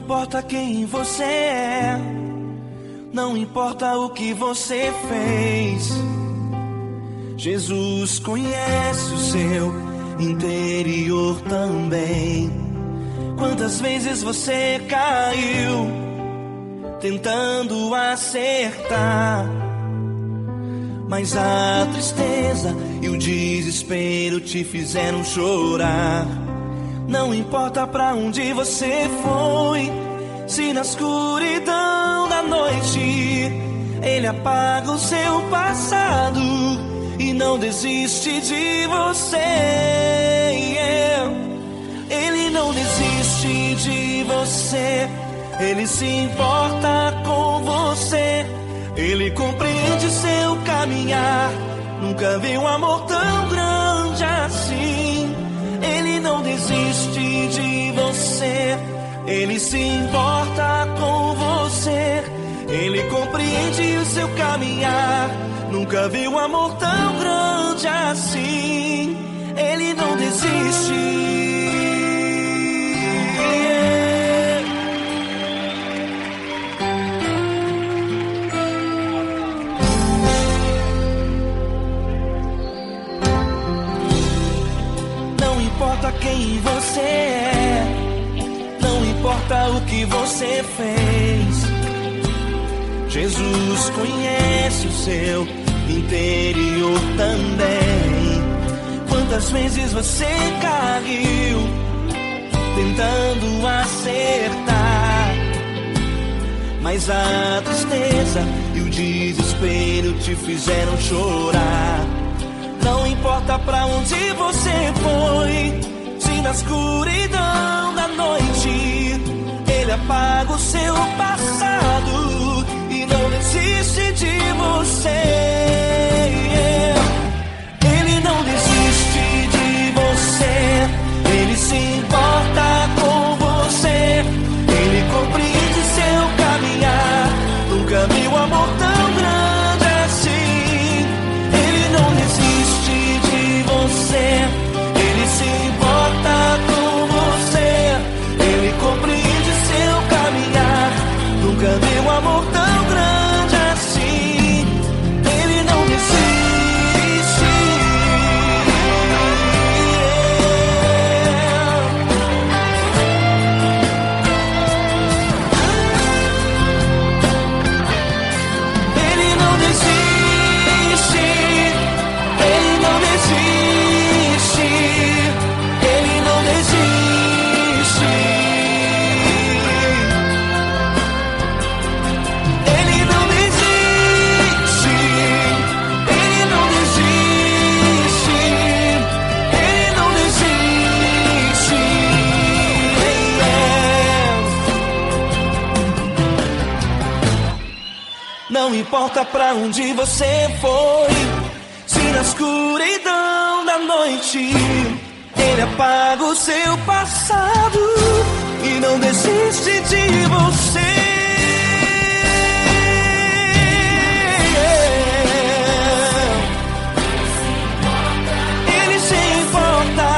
importa quem você é, não importa o que você fez, Jesus conhece o seu interior também. Quantas vezes você caiu tentando acertar, mas a tristeza e o desespero te fizeram chorar. Não importa pra onde você foi, se na escuridão da noite Ele apaga o seu passado e não desiste de você. Ele não desiste de você, Ele se importa com você, Ele compreende seu caminhar. Nunca vi um amor tão grande assim. Ele não desiste de você, Ele se importa com você, Ele compreende o seu caminhar. Nunca vi um amor tão grande assim. Ele não desiste. Não importa quem você é, não importa o que você fez, Jesus conhece o seu interior também. Quantas vezes você caiu tentando acertar, mas a tristeza e o desespero te fizeram chorar. Não importa pra onde você foi, se na escuridão da noite Ele apaga o seu passado e não desiste de você. Ele não desiste de você, Ele se importa com você, Ele compreende seu caminhar. Nunca vi um amor tão grande assim. Ele não desiste de você, Ele se importa com você, Ele compreende seu caminhar. Nunca vi um amor tão grande assim. Ele não desiste. Ele não desiste. Ele não desiste. Ele não desiste. Ele não desiste. Ele não desiste. Ele não desiste. Não importa pra onde você foi, se na escuridão da noite Ele apaga o seu passado e não desiste de você. Ele se importa,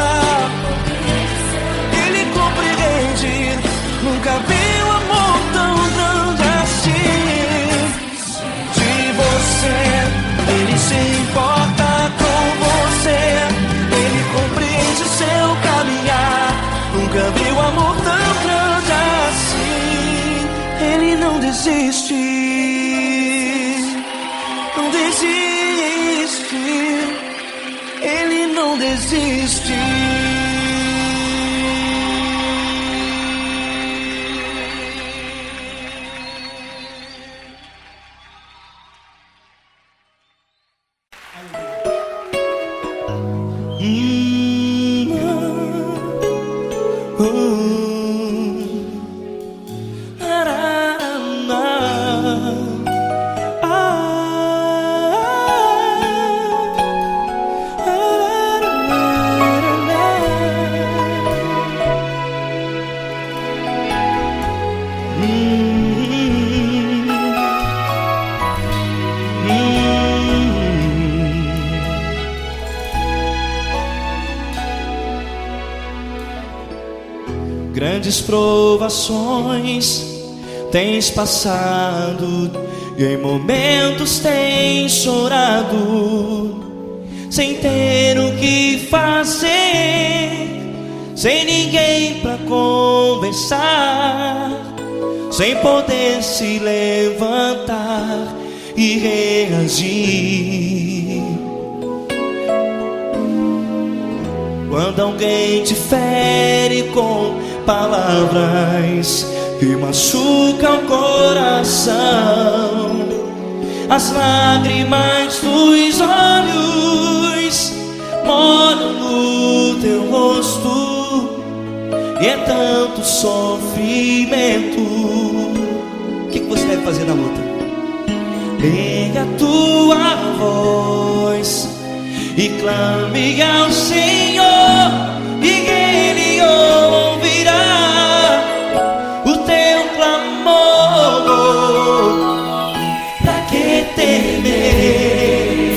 Ele compreende. Nunca vi um amor tão grande assim. De você, Ele se importa com você, Ele compreende seu caminhar. Nunca vi um amor tão grande assim. Ele não desiste, não desiste. Ele não desiste. grandes provações tens passado, e em momentos tens chorado, sem ter o que fazer, sem ninguém pra conversar, sem poder se levantar e reagir. Quando alguém te fere com palavras que machucam o coração, as lágrimas dos olhos moram no teu rosto, e é tanto sofrimento. O que você deve fazer na luta? Erga a tua voz e clame ao Senhor, e Ele ouvirá o teu clamor. Pra que temer,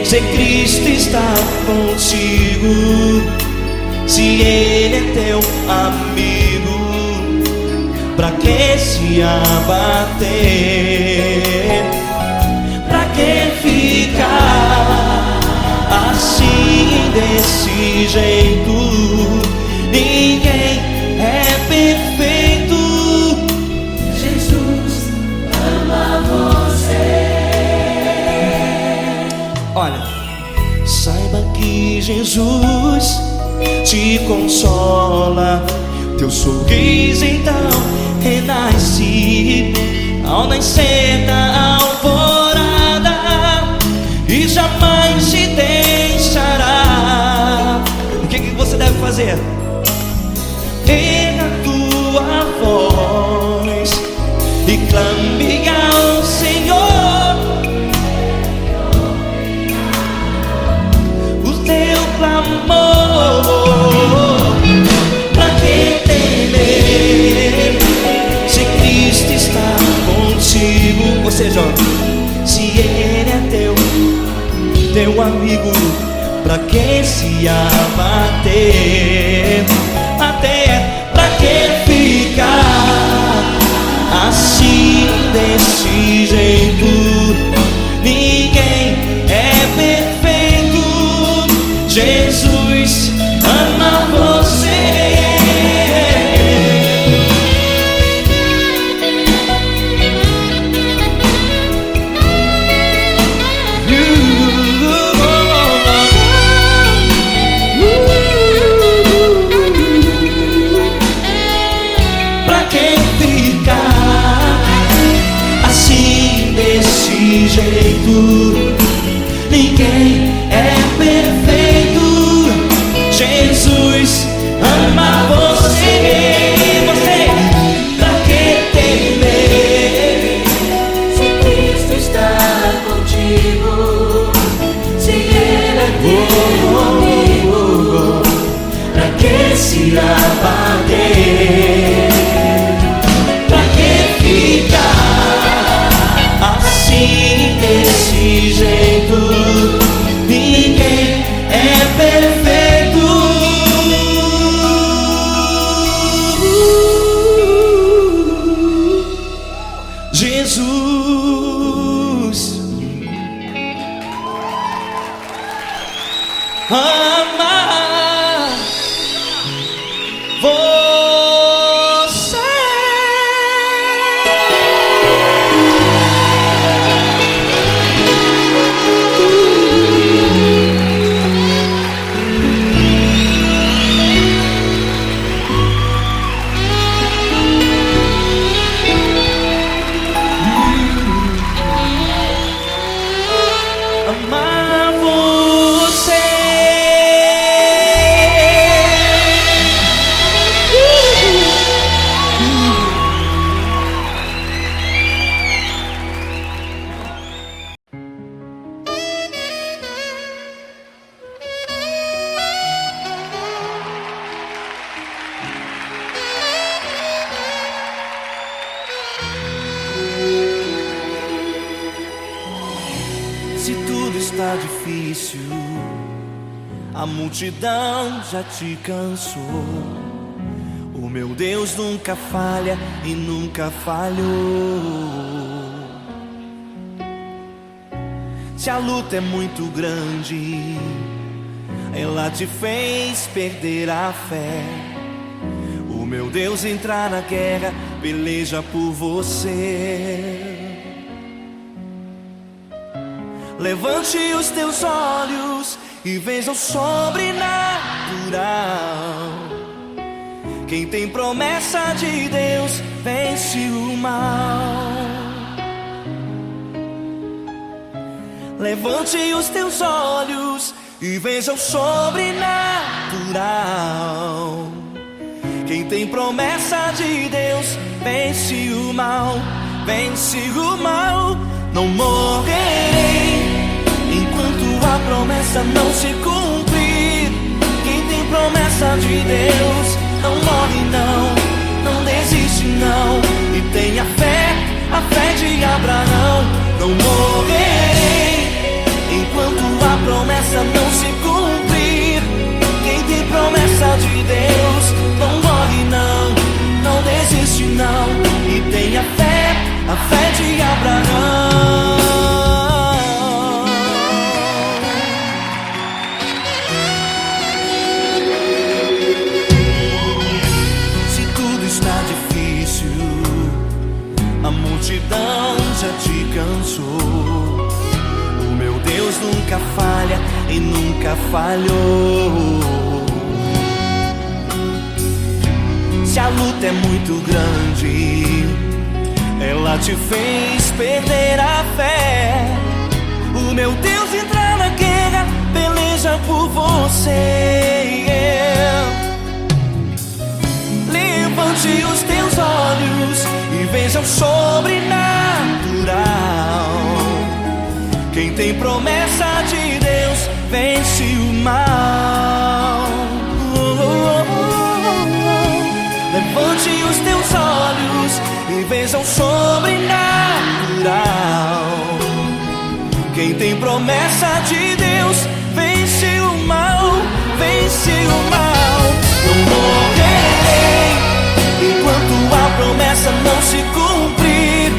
se Cristo está contigo, se Ele é teu amigo? Pra que se abater? Pra que ficar assim, desse jeito? Ninguém é perfeito. Jesus ama você. Olha, saiba que Jesus te consola, teu sorriso então renasce ao nascer da alvorada, e jamais te deixará. O que você deve fazer? Erga a tua voz e clame ao Senhor, o teu clamor. Pra que temer, se Cristo está contigo? Ou seja, se Ele é teu amigo, pra que se abater? Até pra que ficar assim, desse jeito? Ninguém é perfeito. Jesus ama você. Jeito, ninguém é perfeito. Jesus ama você. Você, pra que temer, se Cristo está contigo, se Ele é teu amigo? Pra que se abater? Pra que ficar assim, desse jeito? Ninguém é perfeito. Jesus ama você. Amar você. Se tudo está difícil, a multidão já te cansou, o meu Deus nunca falha e nunca falhou. Se a luta é muito grande, ela te fez perder a fé. O meu Deus entrar na guerra, peleja por você. Levante os teus olhos e veja o sobrenatural. Quem tem promessa de Deus vence o mal. Levante os teus olhos e veja o sobrenatural. Quem tem promessa de Deus vence o mal, vence o mal. Não morrerei enquanto a promessa não se cumprir. Quem tem promessa de Deus não morre não, não desiste não. E tenha fé, a fé de Abraão. Não morrerei enquanto a promessa não se cumprir. Quem tem promessa de Deus não morre não, não desiste não. E tenha fé, a fé de Abraão. Se tudo está difícil, a multidão já te cansou. O meu Deus nunca falha e nunca falhou. Se a luta é muito grande, ela te fez perder a fé. O meu Deus entrar na guerra, peleja por você. Levante os teus olhos e veja o sobrenatural. Quem tem promessa de Deus vence o mal. Levante os teus olhos e veja o sobrenatural. Quem tem promessa de Deus vence o mal, vence o mal. Não morrerei enquanto a promessa não se cumprir.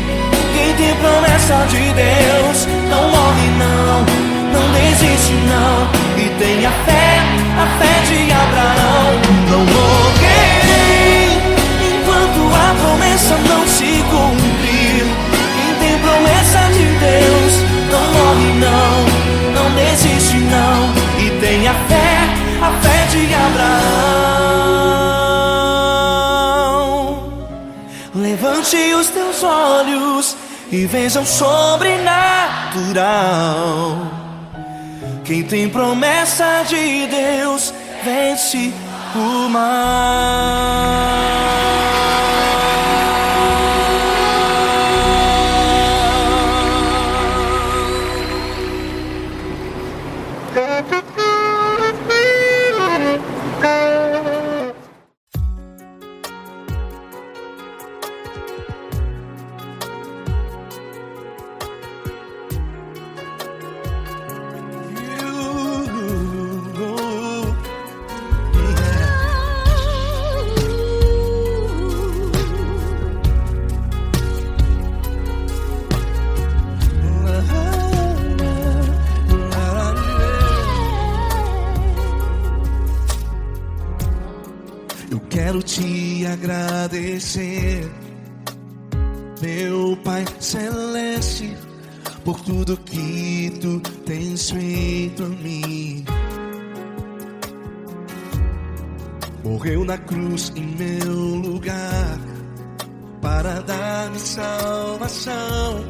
Quem tem promessa de Deus não morre não, não desiste não. E tenha fé, a fé de Abraão. Não morrerei enquanto a promessa não se cumprir. Quem tem promessa de Deus não morre não, não desiste não. E tenha fé, a fé de Abraão. Levante os teus olhos e veja o sobrenatural. Quem tem promessa de Deus vence o mal. Quero te agradecer, meu Pai Celeste, por tudo que tu tens feito a mim. Morreu na cruz em meu lugar para dar-me salvação.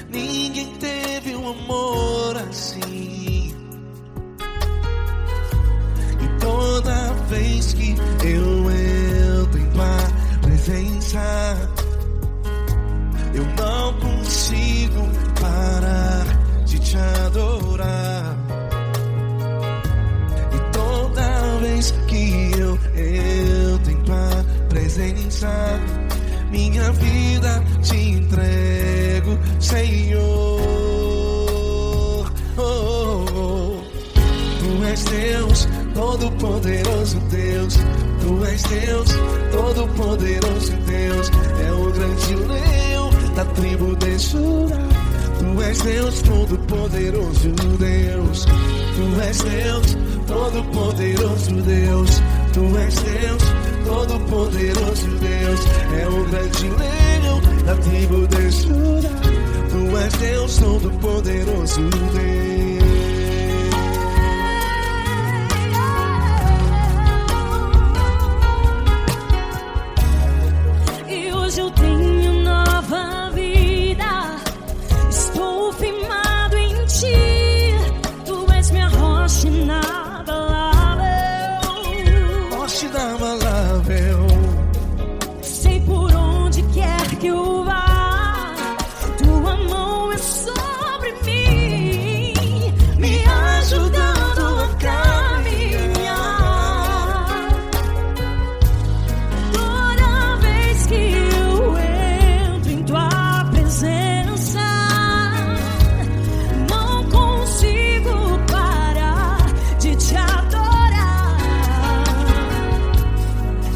Ninguém teve um amor assim. E toda vez que eu entro em tua presença, eu não consigo parar de te adorar. E toda vez que eu entro em tua presença, minha vida te entrego, Senhor. Tu és Deus, Todo-Poderoso Deus, Tu és Deus, todo-poderoso Deus. É o grande leão da tribo de Judá. Tu és Deus, todo-poderoso Deus. Tu és Deus, todo-poderoso Deus. Tu és Deus, todo-poderoso Deus. É o grande leão da tribo de Judá. Tu és Deus, todo-poderoso Deus. E hoje eu tenho nova vida. Estou firmado em ti. Tu és minha rocha inabalável. Rocha inabalável. Sei por onde quer que eu vá, tua mão é sobre mim, me ajudando a caminhar. Toda vez que eu entro em tua presença, não consigo parar de te adorar.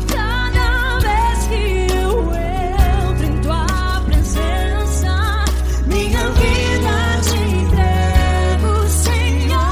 Cada vez que eu entro em tua presença, minha vida te entrego, Senhor.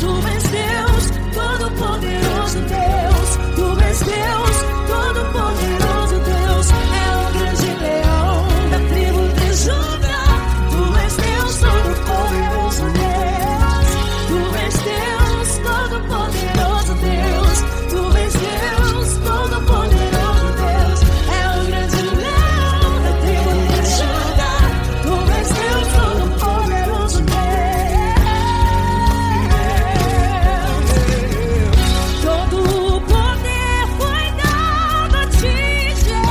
Tu és Deus, todo-poderoso Deus. Tu és Deus, todo-poderoso Deus. É o grande leão da tribo de Judá. Tu és Deus, todo-poderoso Deus. Tu és Deus, todo-poderoso Deus. Tu és Deus, todo-poderoso Deus. É o grande leão da tribo de Judá. Tu és Deus, todo-poderoso Deus. Todo o poder foi dado a ti, Jesus.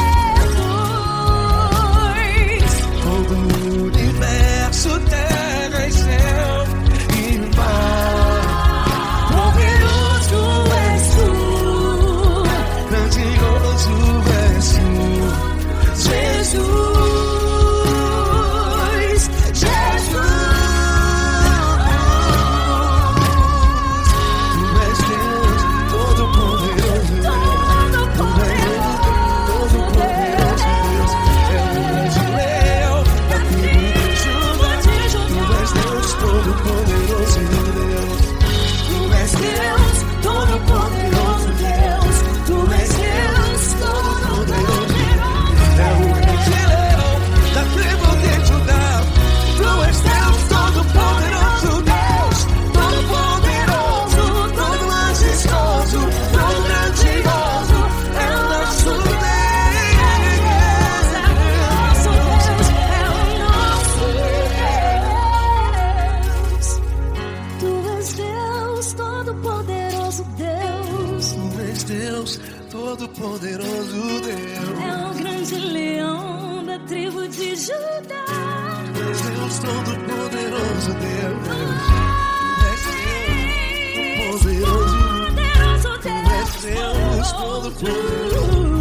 Todo o universo, terra e céu e mar. Poderoso és tu, Grandioso és tu, Jesus. Jesus. Tu és Deus, todo-poderoso Deus. É o grande leão da tribo de Judá. Tu és Deus, todo-poderoso Deus. Tu és Deus, todo-poderoso Deus. Tu és Deus, todo-poderoso. É o grande leão da tribo de Judá. Tu és Deus, todo-poderoso Deus. Todo-poderoso, todo majestoso, todo grandioso. É o nosso Deus. É o nosso Deus. Tu és Deus, todo-poderoso Deus. Tu és Deus, todo-poderoso Deus. É o grande leão da tribo de Judá. Tu és Deus, todo-poderoso Deus. Tu és Deus, poderoso. Poderoso Tu és Deus, Deus. todo-poderoso.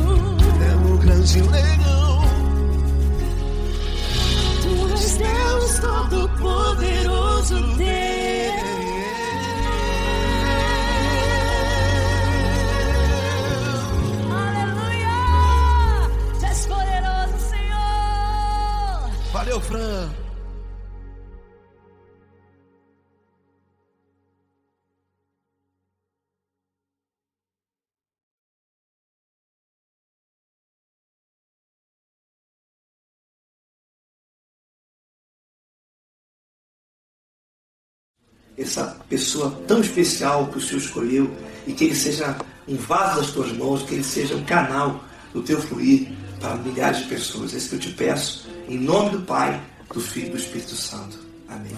É o grande leão. Tu és Deus, todo-poderoso Deus. Aleluia! Tu és poderoso, Senhor. Valeu, Fran. Essa pessoa tão especial que o Senhor escolheu, e que ele seja um vaso das tuas mãos, que ele seja um canal do teu fluir para milhares de pessoas. É isso que eu te peço, em nome do Pai, do Filho e do Espírito Santo. Amém.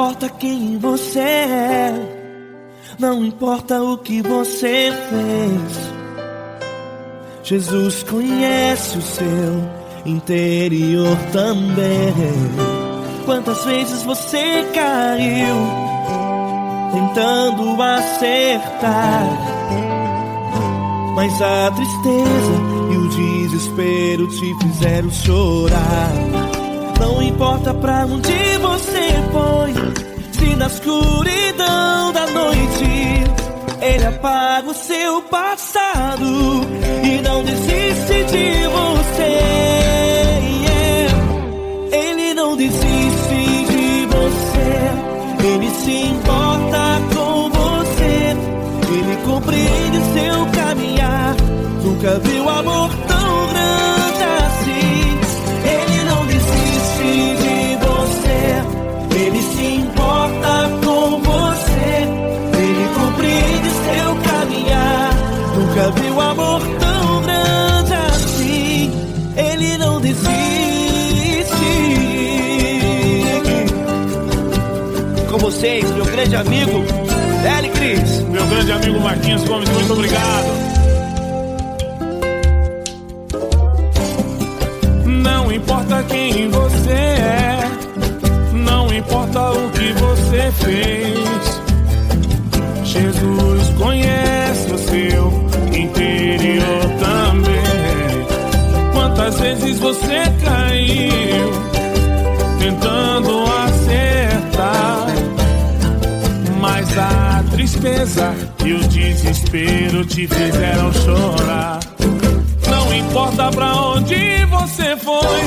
importa quem você é, não importa o que você fez, Jesus conhece o seu interior também. Quantas vezes você caiu tentando acertar, mas a tristeza e o desespero te fizeram chorar. Não importa pra onde você foi, se na escuridão da noite Ele apaga o seu passado e não desiste de você. Ele não desiste de você, Ele se importa com você, Ele compreende seu caminhar. Nunca viu amor tão grande assim. Ele não desiste de você, Ele se importa com você, Ele compreende seu caminhar. Nunca viu amor tão grande assim. Ele não desiste. Com vocês, meu grande amigo Eli Cris. Meu grande amigo Marquinhos Gomes, muito obrigado. Não importa quem você é, não importa o que você fez, Jesus conhece o seu interior também. Quantas vezes você caiu tentando acertar, mas a tristeza e o desespero te fizeram chorar. Não importa pra onde você foi,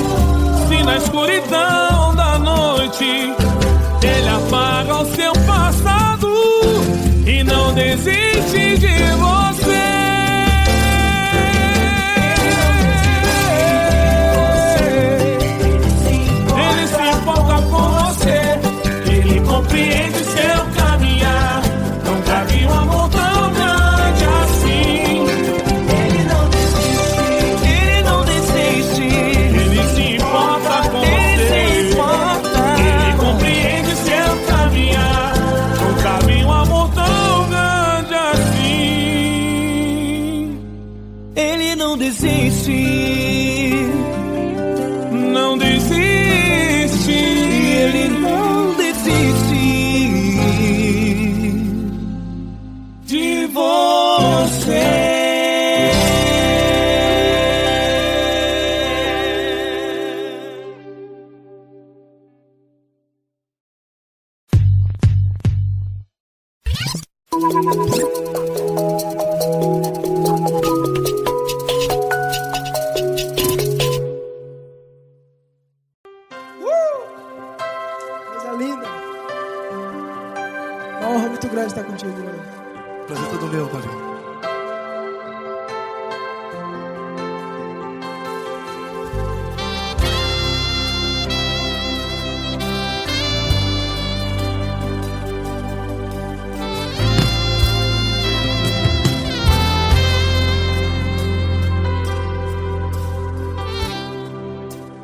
se na escuridão da noite Ele apaga o seu passado e não desiste de você. Ele se importa com você, Ele compreende seu caminhar. Nunca vi um amor tão grande assim. Ele não desiste, Ele não desiste. Ele se importa com Ele você, se importa. Ele compreende seu caminhar. Nunca vi um amor tão grande assim. Ele não desiste. Não desiste. Ele não desiste de você. Coisa linda. Uma honra muito grande estar contigo, mano. Prazer todo meu, Paulinho.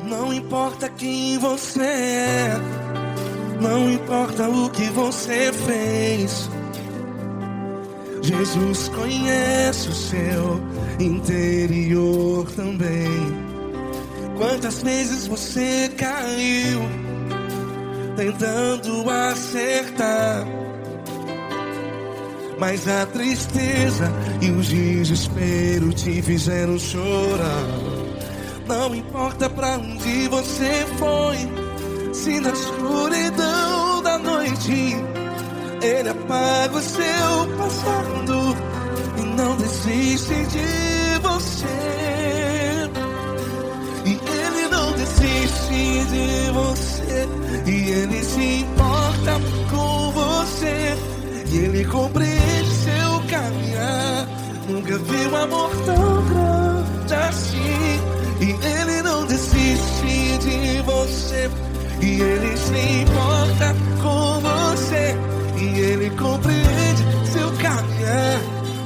Não importa quem você é, não importa o que você fez, Jesus conhece o seu interior também. Quantas vezes você caiu tentando acertar, mas a tristeza e o desespero te fizeram chorar. Não importa pra onde você foi, se na escuridão da noite Ele apaga o seu passado e não desiste de você. E Ele não desiste de você, e Ele se importa com você, e Ele compreende seu caminhar. Nunca vi um amor tão grande assim. E Ele não desiste de você, e Ele se importa com você, e Ele compreende seu caminhar.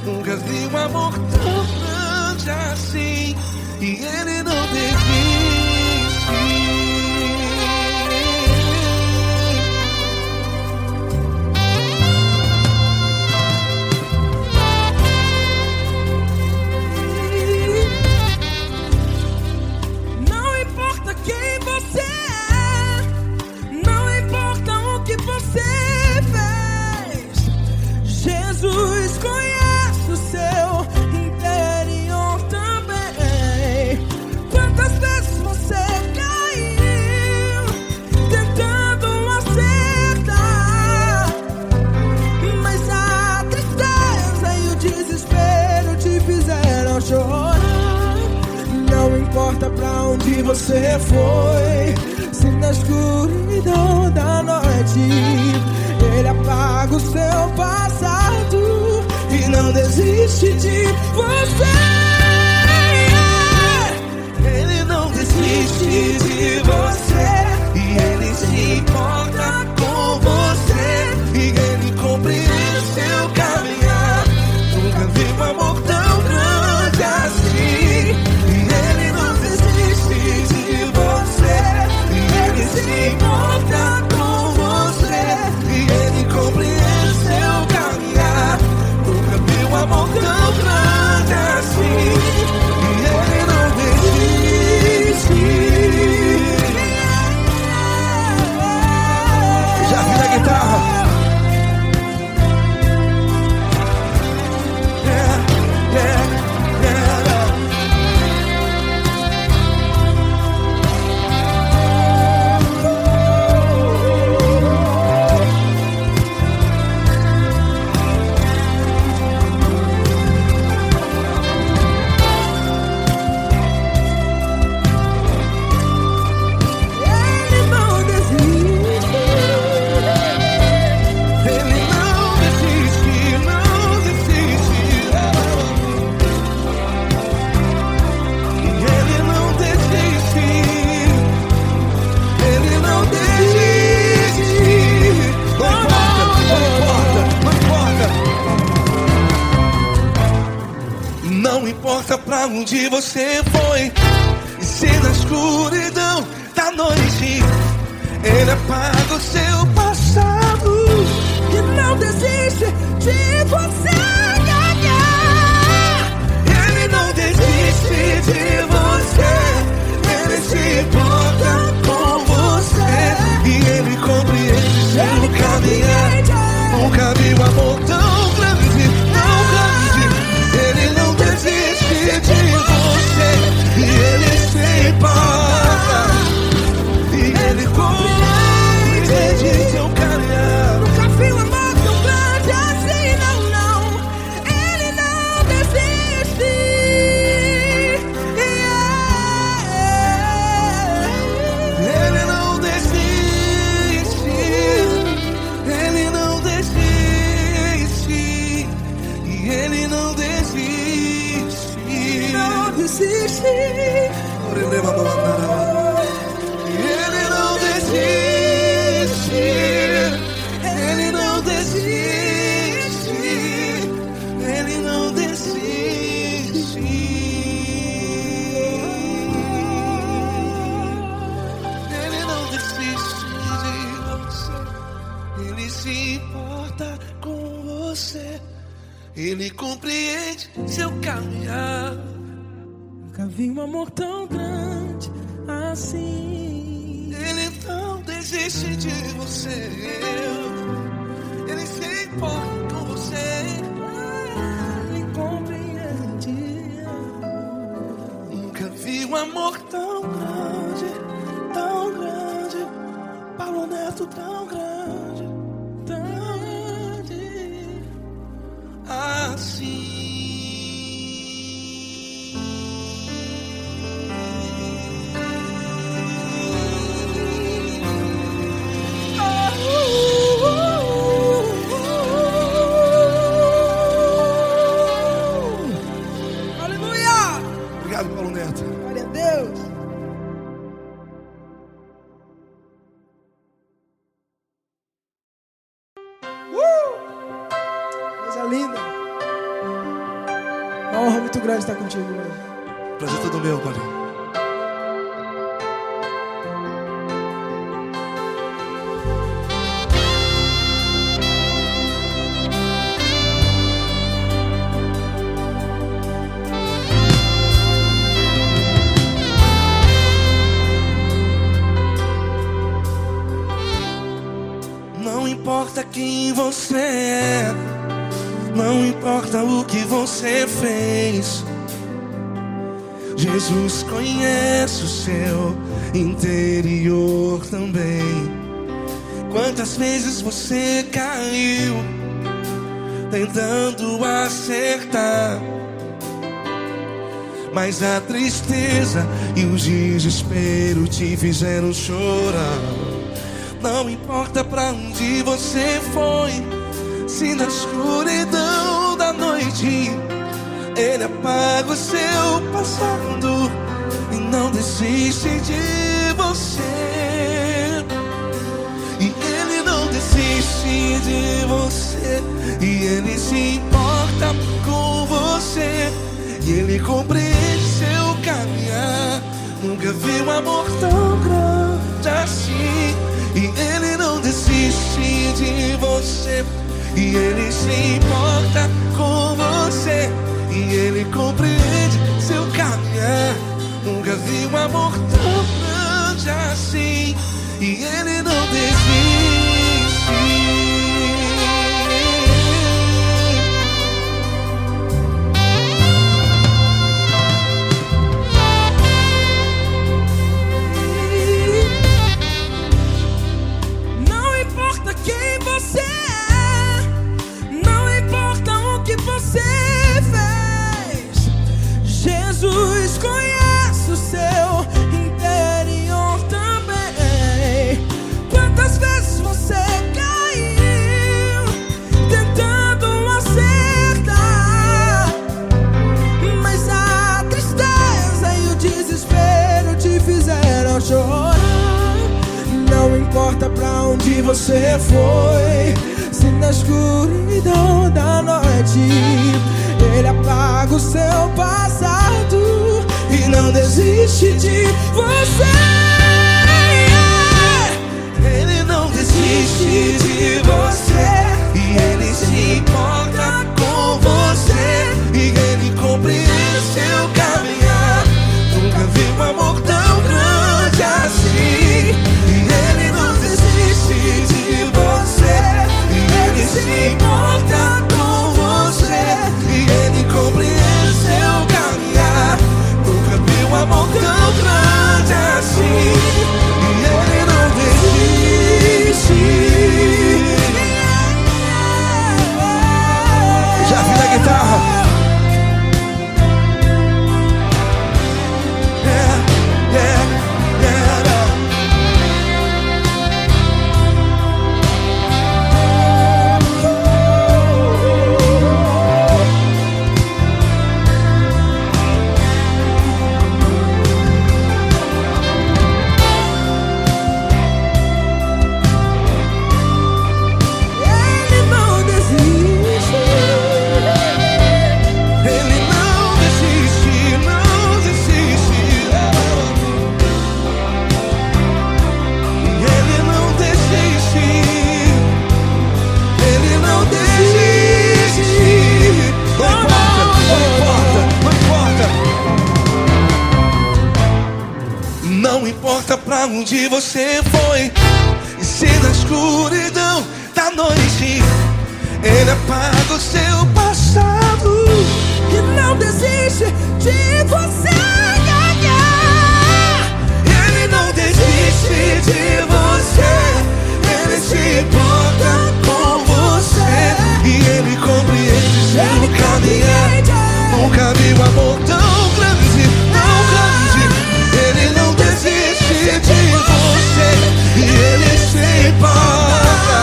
Nunca vi um amor tão grande assim. E Ele não desiste. onde você foi. Se na escuridão da noite Ele apaga o seu passado e não desiste de você. Ele não desiste de você e Ele se importa com você e Ele compreende seu caminhar. Nunca vi um amor tão grande assim. E Ele não desiste de você e Ele se importa com você e Ele compreende seu caminhar. Nunca vi um amor tão grande assim. E Ele não desiste. Já vi na guitarra. Não importa pra onde você foi, e se na escuridão da noite Ele apaga o seu passado e não desiste de você ganhar. Ele não desiste de você, Ele se importa com você e Ele compreende seu caminhar. Nunca vi um amor tão grande, tão grande. Ele não desiste de você e Ele se importa e Ele compreende seu caminhar. Nunca vi um amor tão grande assim, não, não. Ele não desiste. Ele não desiste. Ele não desiste. E Ele não desiste. Não desiste. Ele não desiste. Ele não desiste. Ele não desiste. Ele não desiste de você. Ele se importa com você. Ele compreende seu caminhar. Nunca vi um amor tão grande assim. Ele não desiste de você. Ele se importa com você. Ele compreende. Nunca vi um amor tão grande, tão grande. Paulo Neto tão grande, tão grande assim. Obrigado, Paulo Neto. Glória a Deus. Coisa linda. Uma honra muito grande estar contigo, mano. Prazer todo meu, Paulinho. Não importa quem você é, não importa o que você fez, Jesus conhece o seu interior também. Quantas vezes você caiu tentando acertar, mas a tristeza e o desespero te fizeram chorar. Não importa pra onde você foi, se na escuridão da noite Ele apaga o seu passado e não desiste de você. E Ele não desiste de você, e Ele se importa com você, e Ele compreende seu caminhar. Nunca vi um amor tão grande assim. E Ele não desiste de você, e Ele se importa com você, e Ele compreende seu caminhar. Nunca vi um amor tão grande assim. E Ele não desiste. Não importa quem você é, não importa o que você fez, Jesus conhece o seu interior também. Quantas vezes você caiu tentando acertar, mas a tristeza e o desespero te fizeram chorar. Não importa pra onde você foi, se na escuridão da noite Ele apaga o seu passado e não desiste de você. Ele não desiste de você, e Ele se importa com você, e Ele compreende seu caminhar. Nunca vi um amor tão grande assim. E Ele não desiste de você, e Ele se importa com você, e Ele compreende seu caminhar. Nunca vi um amor tão grande assim. E Ele não desiste. Já vi na guitarra. Não importa pra onde você foi, e se na escuridão da noite Ele apaga o seu passado E não desiste de você ganhar. Ele não desiste de você, Ele se importa com você, e Ele compreende seu caminhar. Nunca vi um amor tão grande, tão grande. Ele não desiste de você, e Ele se importa,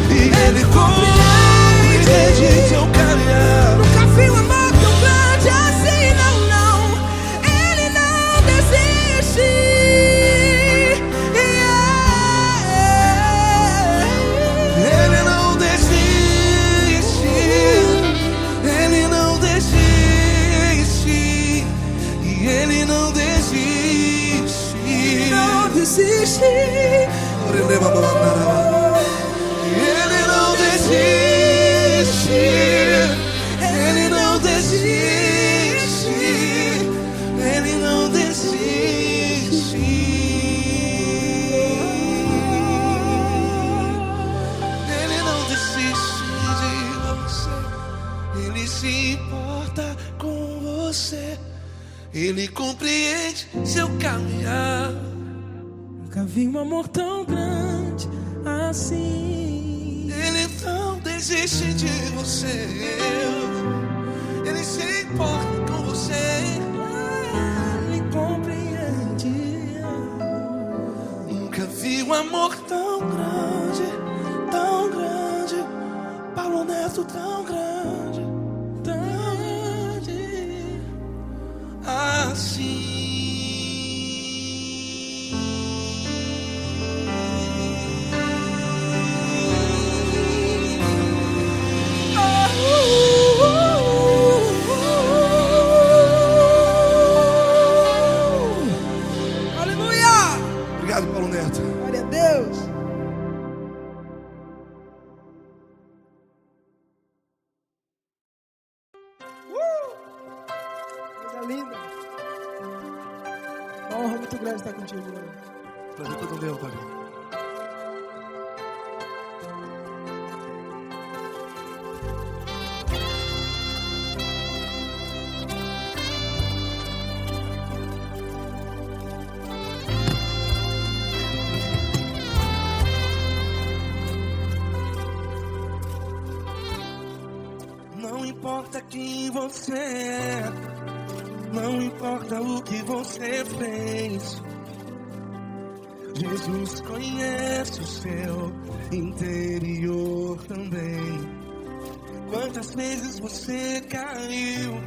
e Ele compreende seu caminhar. Nunca vi um amor tão grande assim, não, não. Ele não desiste. Ele não desiste. Ele não desiste. E Ele não desiste. Não desiste. Ele não desiste. Ele não desiste. Ele não desiste. Ele não desiste de você. Ele se importa com você. Ele compreende seu caminhar. Nunca vi um amor tão grande assim. Ele não desiste de você. Ele se importa com você. amor tão grande, Paulo Neto tão grande, assim. Obrigado, Paulo Neto. Glória a Deus. Coisa linda. Uma honra muito grande estar contigo, Glória. Prazer todo meu, Fabinho. Não importa quem você é, não importa o que você fez, Jesus conhece o seu interior também. Quantas vezes você caiu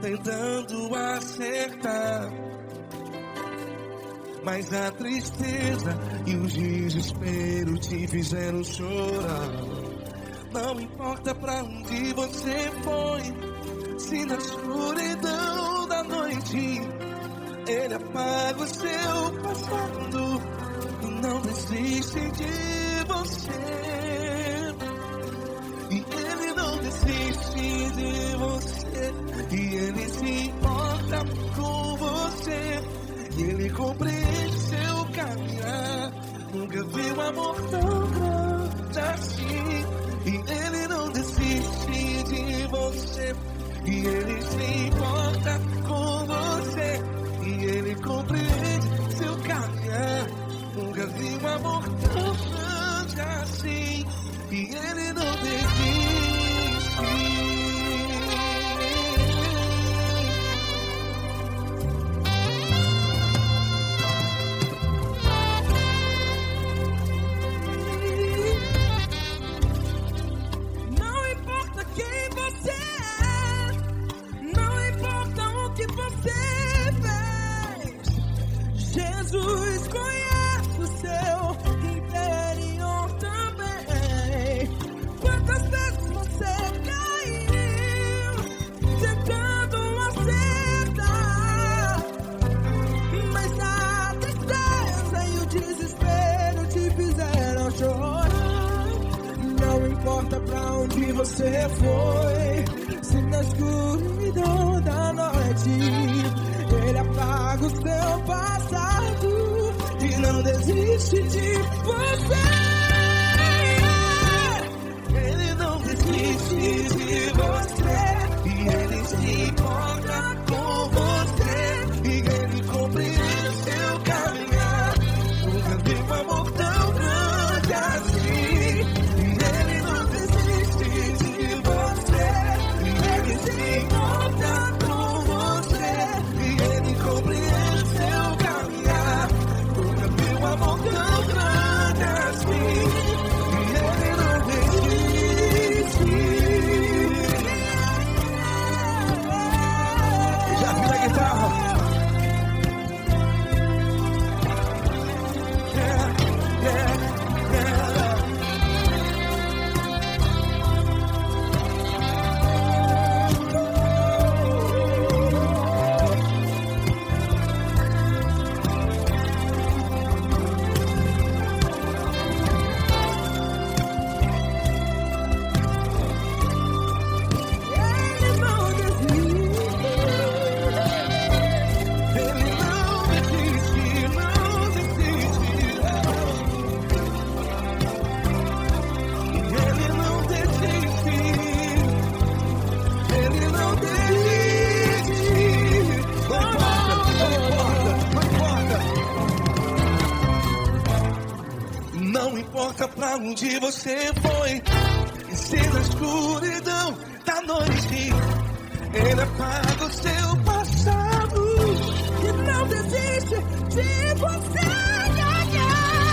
tentando acertar, mas a tristeza e o desespero te fizeram chorar. Não importa pra onde você foi, se na escuridão da noite Ele apaga o seu passado e não desiste de você. E Ele não desiste de você, e Ele se importa com você, e Ele compreende seu caminhar. Nunca vi um amor tão grande assim. E Ele não desiste de você, e Ele se importa com você, e Ele compreende seu caminhar. Nunca vi um amor tão grande assim, e Ele não desiste. Jesus conhece o seu interior também. Quantas vezes você caiu tentando acertar, mas a tristeza e o desespero te fizeram chorar. Não importa pra onde você foi, se na escuridão da noite Ele apaga o seu passado e não desiste de você. Ele não desiste de você, e Ele se importa com você, e Ele compreende seu caminhar. Nunca vi um amor tão grande assim. E Ele não desiste de você, e Ele se importa com você, e Ele compreende seu caminhar. Nunca vi um amor tão grande assim. E Ele não desiste. Já vi a guitarra. Não importa pra onde você foi, e se na escuridão da noite Ele apaga o seu passado e não desiste de você ganhar.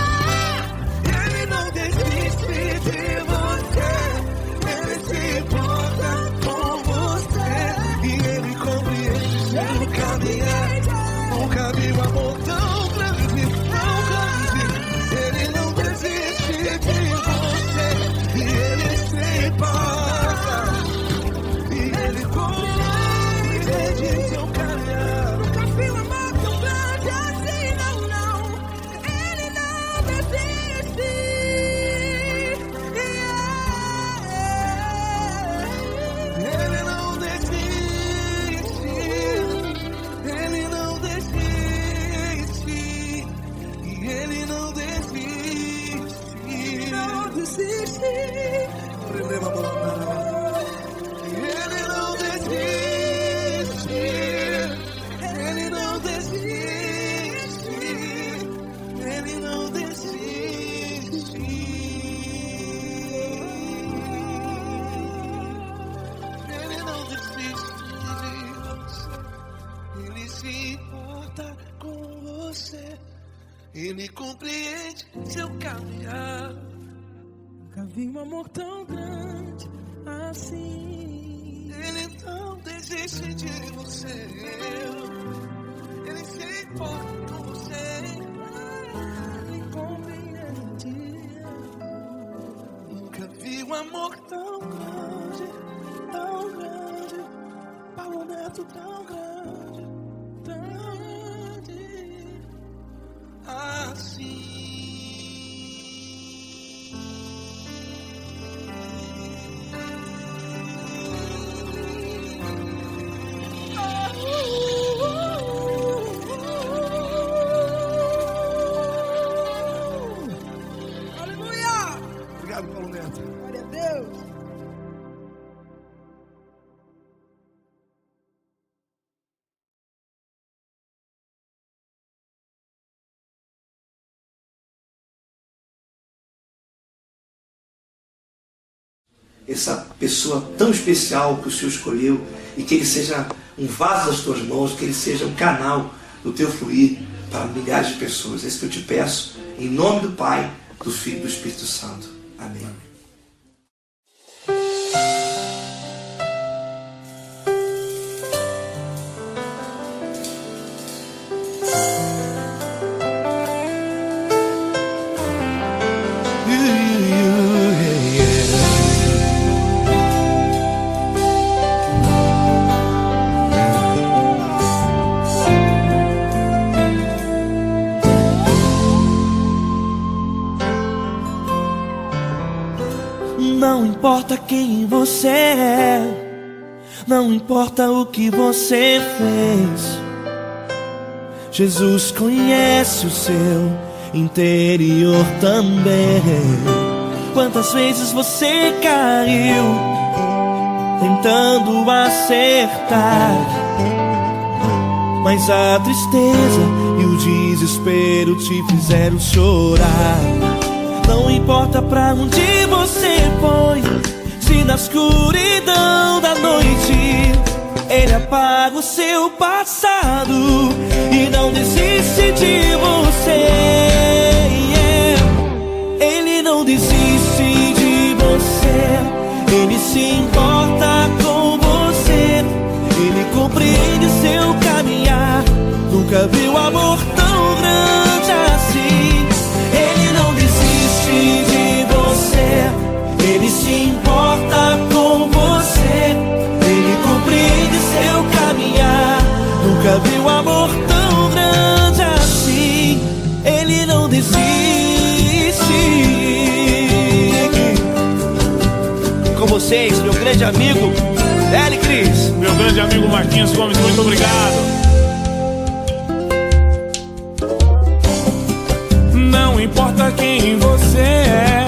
importa com você. Ele compreende seu caminhar. Nunca vi um amor tão grande assim. Ele não desiste de você. Ele se importa com você. Ele compreende. Nunca vi um amor tão grande, Tão grande, Paulo Neto tão grande, tão grande. assim. Aleluia! Obrigado, Paulo Neto. Glória a Deus! Essa pessoa tão especial que o Senhor escolheu, e que ele seja um vaso das tuas mãos, que ele seja um canal do teu fluir para milhares de pessoas. É isso que eu te peço, em nome do Pai, do Filho e do Espírito Santo. Amém. Não importa quem você é, não importa o que você fez, Jesus conhece o seu interior também. Quantas vezes você caiu tentando acertar, mas a tristeza e o desespero te fizeram chorar. Não importa pra onde você foi, se na escuridão da noite Ele apaga o seu passado e não desiste de você. Ele não desiste de você, Ele se importa com você, Ele compreende seu caminhar. Nunca viu amor tão grande assim. Ele não desiste de você, Ele se importa com você, Ele compreende seu caminhar. Nunca viu amor tão grande assim. Ele não desiste. Com vocês, meu grande amigo L. Cris. Meu grande amigo Marquinhos Gomes, muito obrigado. Não importa quem você é,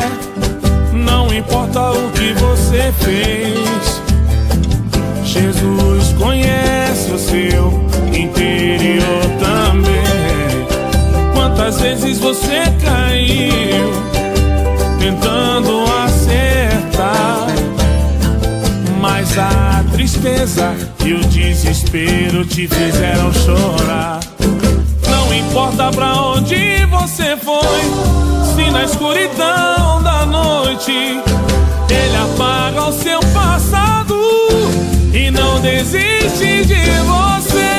não importa o que você fez, Jesus conhece o seu interior também. Quantas vezes você caiu tentando acertar, mas a tristeza e o desespero te fizeram chorar. Não importa pra onde você foi, se na escuridão da noite Ele apaga o seu passado e não desiste de você.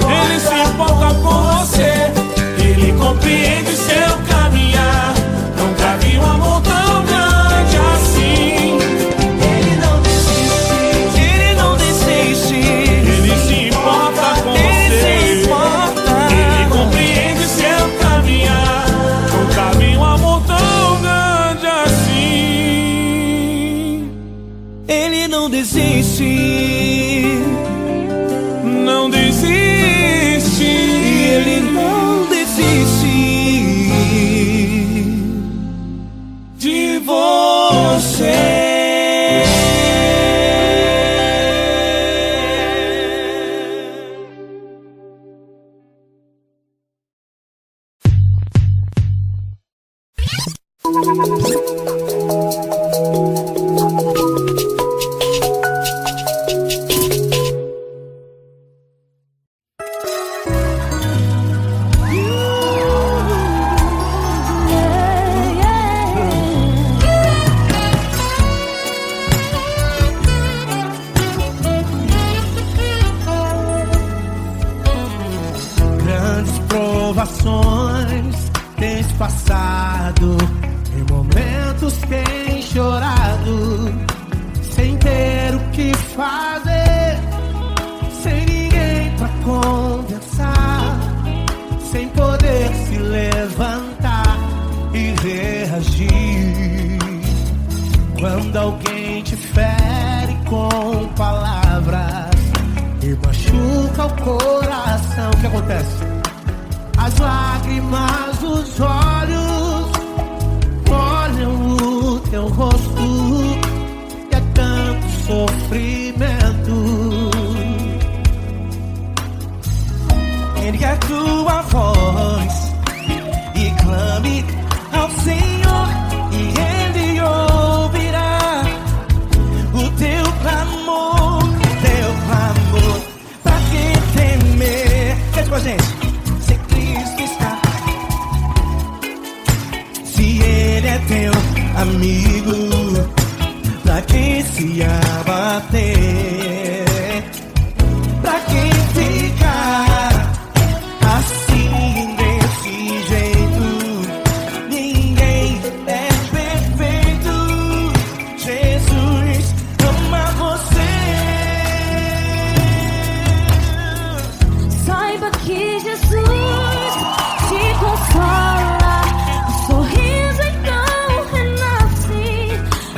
Ele se importa com você, Ele compreende seu caminhar. Nunca vi um amor tão grande assim. Ele não desiste, Ele não desiste. Ele se importa com você, Ele compreende seu caminhar. Nunca vi um amor tão grande assim. Ele não desiste, Não desiste. Ele não desiste De você. situações tens passado, em momentos tens chorado, sem ter o que fazer, sem ninguém pra conversar, sem poder se levantar e reagir. Quando alguém te fere com palavras e machuca o coração, o que acontece? As lágrimas dos olhos molham o teu rosto, e é tanto sofrimento. Ergue a tua voz e clame ao Senhor, e Ele ouvirá o teu clamor, pra que temer? Cante com a gente. Se Cristo está, se Ele é teu amigo, pra que se abater? Pra que ficar assim desse jeito? Ninguém é perfeito. Jesus ama você. Saiba que Jesus te consola, o sorriso então renasce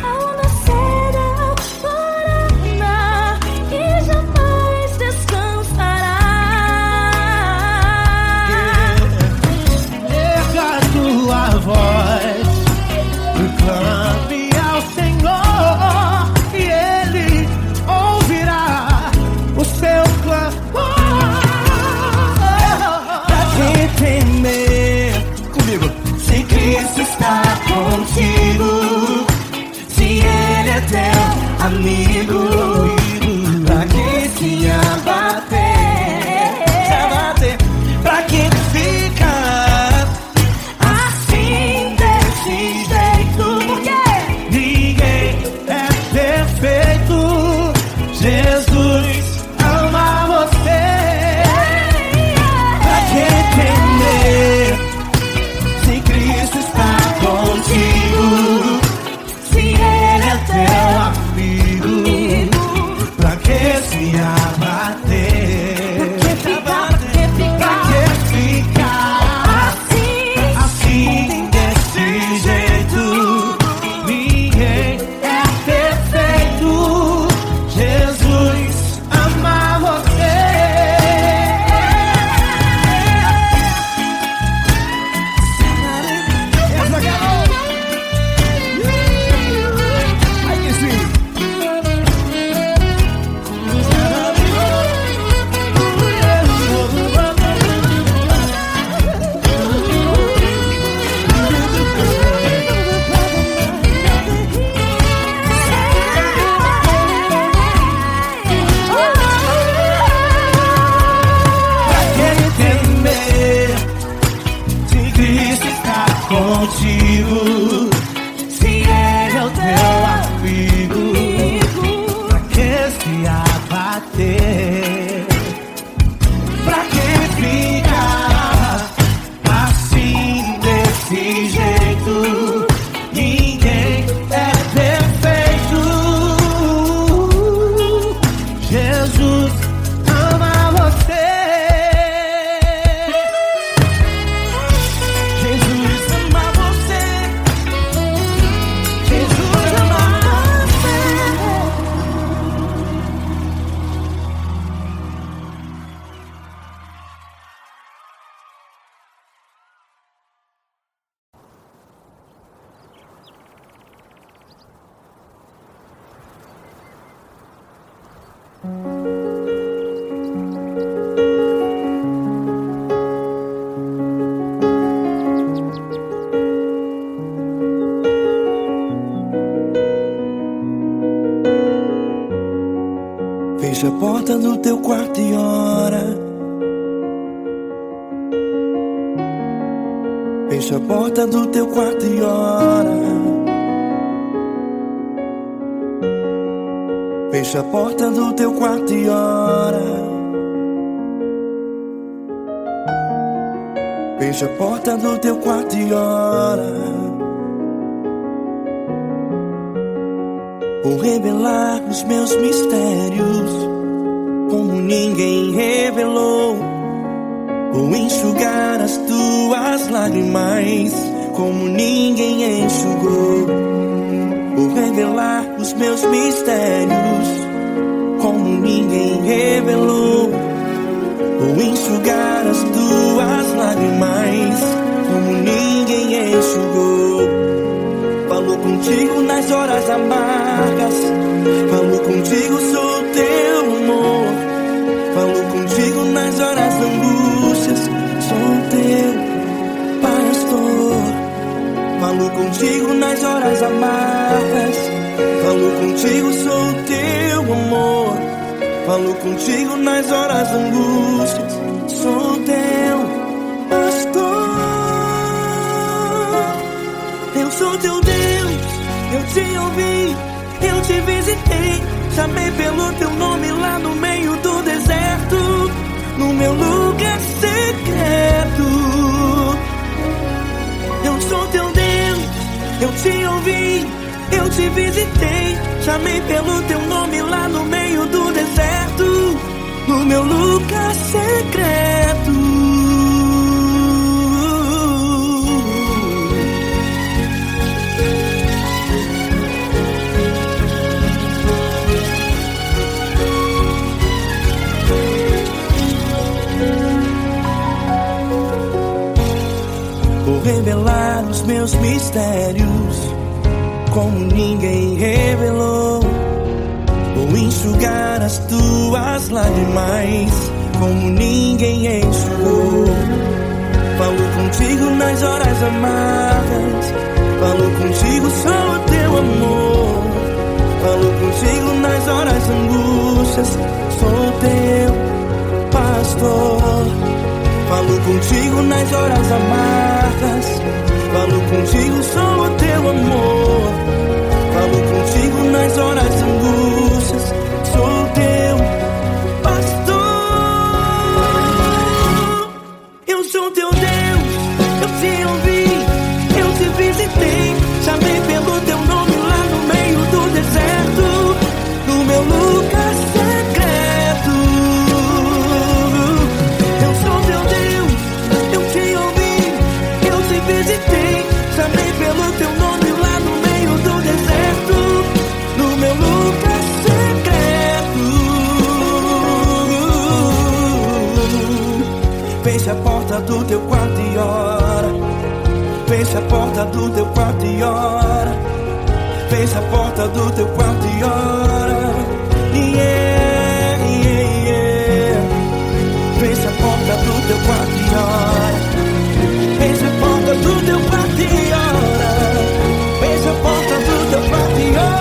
ao nascer da aurora que jamais descansará. Erga a tua voz e clame ao Senhor, e Ele ouvirá o seu clamor. Pra que temer? Comigo. Se Cristo está contigo, se Ele é teu amigo, pra que se abater? Pra que ficar assim desse jeito? Porque Ninguém é perfeito. Jesus ama você. Pra que temer? Se Cristo está contigo, se Ele é teu Amigo, pra que se abater? Pra que ficar assim desse jeito? Ninguém é perfeito. Jesus ama você. Aí que sim. Pra que temer? Se Cristo está contigo, se Ele é o teu amigo, pra que se abater? Pra que ficar assim desse jeito? Ninguém é perfeito. Jesus ama você. Jesus ama você. Jesus ama você. Fecha a porta do teu quarto e ora. Fecha a porta do teu quarto e ora. Fecha a porta do teu quarto e ora. Fecha a porta do teu quarto e ora. Vou revelar os meus mistérios como ninguém revelou. Vou enxugar as tuas lágrimas como ninguém enxugou. Vou revelar os meus mistérios como ninguém revelou. Vou enxugar as tuas lágrimas como ninguém enxugou. Falou contigo nas horas amargas, falou contigo, sou teu amor. Falou contigo nas horas angústias, sou teu pastor. Falou contigo nas horas amargas, falou contigo, sou teu amor. Falou contigo nas horas angústias, sou teu pastor. Eu sou teu Deus, eu te ouvi, eu te visitei. Chamei pelo teu nome lá no meio do deserto, no meu lugar secreto. Eu sou teu Deus, eu te ouvi, eu te visitei. Chamei pelo teu nome lá no meio do deserto, no meu lugar secreto. Vou revelar os meus mistérios como ninguém revelou. Vou enxugar as tuas lágrimas como ninguém enxugou. Falo contigo nas horas amargas, falo contigo, sou o teu amor. Falo contigo nas horas angústias, sou teu pastor. Falo contigo nas horas amargas, falo contigo, sou o teu amor. Falo contigo nas horas angústias, sou teu pastor. Eu sou teu Deus, eu te ouvi, eu te visitei. Chamei pelo teu nome lá no meio do deserto, no meu lugar secreto. Eu sou teu Deus, eu te ouvi, eu te visitei. Chamei pelo teu nome lá no meio do deserto, no meu lugar secreto. Fecha a porta do teu quarto e ora. Fecha a porta do teu quarto e ora. Fecha a porta do teu quarto e ora. Yeah, yeah, yeah. Fecha a porta do teu quarto e ora. Fecha a porta do teu quarto e ora. Fecha a porta do teu quarto e ora.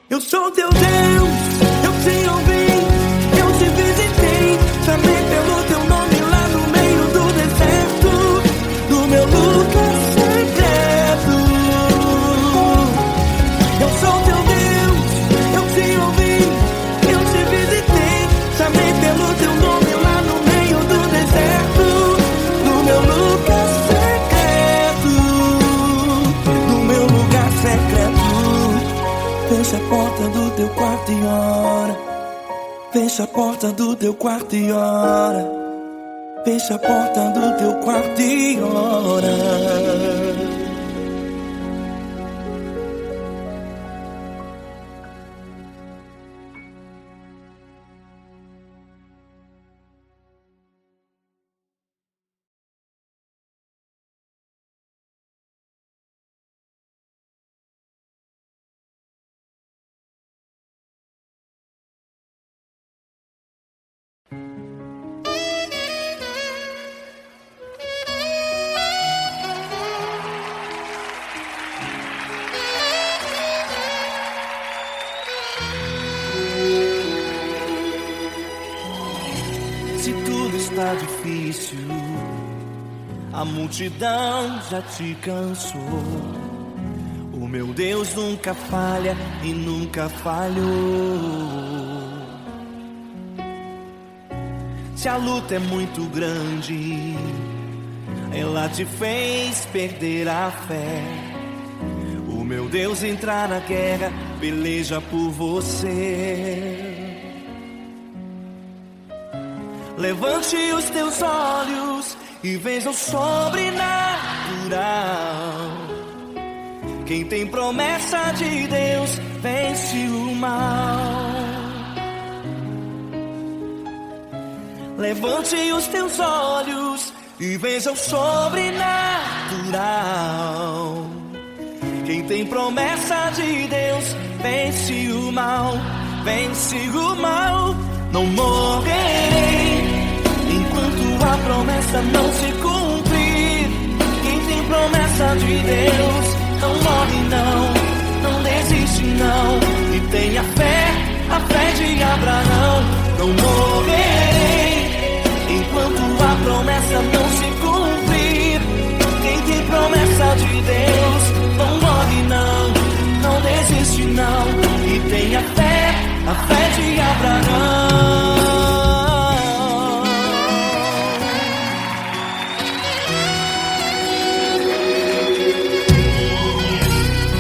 Eu sou teu Deus, eu te ouvi, eu te visitei. Chamei pelo teu nome lá no meio do deserto, no meu lugar secreto. Eu sou teu Deus, eu te ouvi, eu te visitei. Chamei pelo teu nome lá no meio do deserto, no meu lugar secreto, no meu lugar secreto. Fecha a porta do teu quarto e ora. Fecha a porta do teu quarto e ora. Fecha a porta do teu quarto e ora. Se tudo está difícil, a multidão já te cansou. O meu Deus nunca falha e nunca falhou. Se a luta é muito grande, ela te fez perder a fé. O meu Deus entrar na guerra, peleja por você. Levante os teus olhos e veja o sobrenatural. Quem tem promessa de Deus vence o mal. Levante os teus olhos e veja o sobrenatural. Quem tem promessa de Deus vence o mal, vence o mal. Não morrerei enquanto a promessa não se cumprir. Quem tem promessa de Deus não morre não, não desiste não. E tenha fé, a fé de Abraão. Não morrerei enquanto a promessa não se cumprir. Quem tem promessa de Deus não morre não, não desiste não. E tenha fé, a fé de Abraão.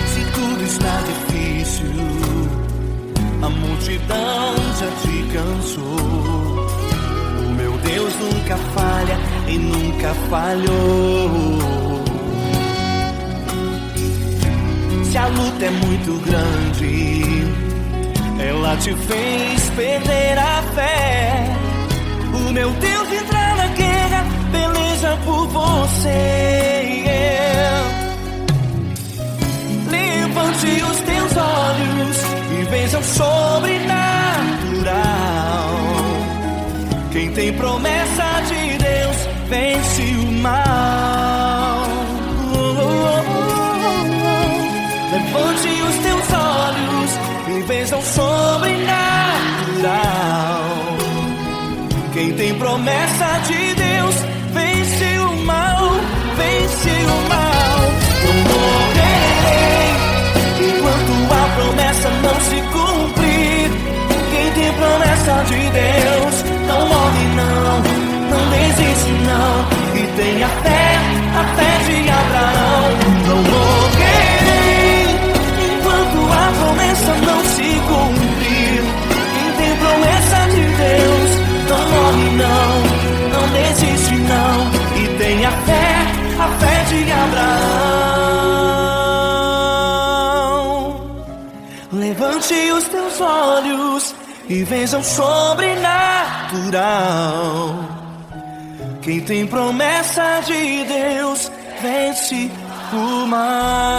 Se tudo está difícil, a multidão já te cansou. O meu Deus nunca falha e nunca falhou. Se a luta é muito grande, ela te fez perder a fé. O meu Deus entrar na guerra, peleja por você. Levante os teus olhos e veja o sobrenatural. Quem tem promessa de Deus vence o mal. Levante os teus olhos e veja o sobrenatural. Quem tem promessa de Deus vence o mal, vence o mal. Não morrerei enquanto a promessa não se cumprir. Quem tem promessa de Deus não morre não, não desiste não. E tenha fé, a fé de Abraão. Não morrerei enquanto a promessa não se cumprir. Quem tem promessa de Deus não morre não, não desiste não. E tenha fé, a fé de Abraão. Levante os teus olhos e veja o sobrenatural. Quem tem promessa de Deus vence o mal.